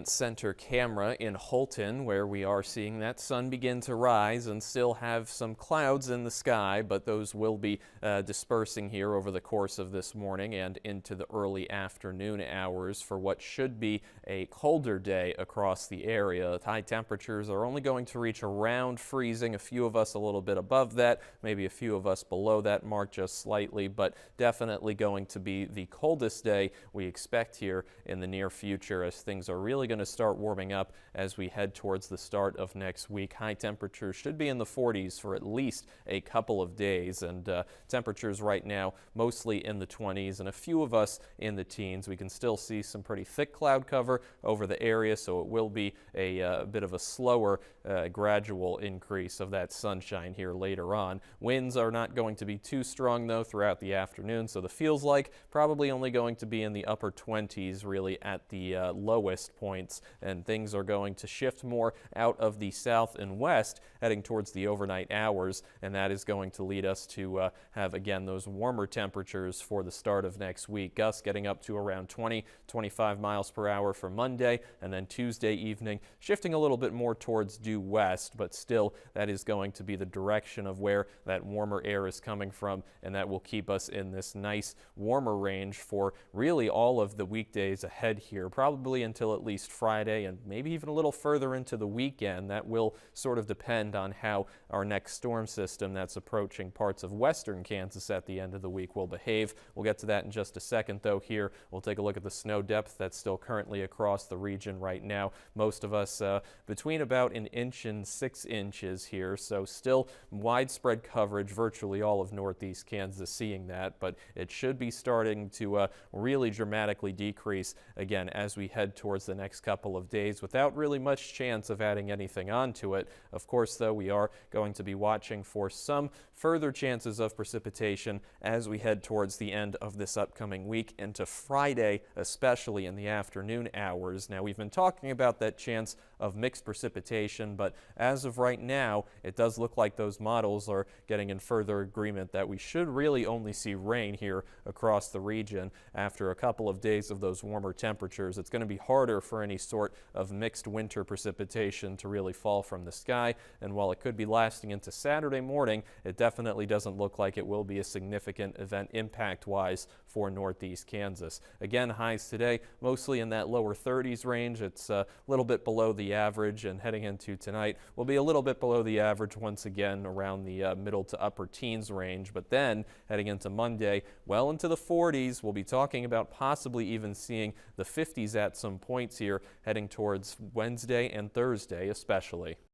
Center camera in Holton, where we are seeing that sun begin to rise and still have some clouds in the sky, but those will be dispersing here over the course of this morning and into the early afternoon hours for what should be a colder day across the area. High temperatures are only going to reach around freezing, a few of us a little bit above that, maybe a few of us below that mark just slightly, but definitely going to be the coldest day we expect here in the near future as things are really going to start warming up as we head towards the start of next week. High temperatures should be in the 40s for at least a couple of days, and temperatures right now mostly in the 20s and a few of us in the teens. We can still see some pretty thick cloud cover over the area, so it will be a bit of a slower gradual increase of that sunshine here later on. Winds are not going to be too strong though throughout the afternoon, so the feels like probably only going to be in the upper 20s really at the lowest point. And things are going to shift more out of the south and west heading towards the overnight hours, and that is going to lead us to have again those warmer temperatures for the start of next week. Gusts getting up to around 20-25 miles per hour for Monday, and then Tuesday evening shifting a little bit more towards due west, but still that is going to be the direction of where that warmer air is coming from, and that will keep us in this nice warmer range for really all of the weekdays ahead here, probably until at least Friday and maybe even a little further into the weekend. That will sort of depend on how our next storm system that's approaching parts of western Kansas at the end of the week will behave. We'll get to that in just a second though. Here we'll take a look at the snow depth that's still currently across the region right now. Most of us between about 1 inch and 6 inches here, so still widespread coverage, virtually all of northeast Kansas seeing that, but it should be starting to really dramatically decrease again as we head towards the next couple of days without really much chance of adding anything onto it. Of course, though, we are going to be watching for some further chances of precipitation as we head towards the end of this upcoming week into Friday, especially in the afternoon hours. Now, we've been talking about that chance of mixed precipitation, but as of right now, it does look like those models are getting in further agreement that we should really only see rain here across the region after a couple of days of those warmer temperatures. It's going to be harder for any sort of mixed winter precipitation to really fall from the sky, and while it could be lasting into Saturday morning, it definitely doesn't look like it will be a significant event impact-wise for northeast Kansas. Again, highs today mostly in that lower 30s range. It's a little bit below the average, and heading into tonight will be a little bit below the average once again around the middle to upper teens range, but then heading into Monday well into the 40s. We'll be talking about possibly even seeing the 50s at some points here heading towards Wednesday and Thursday especially.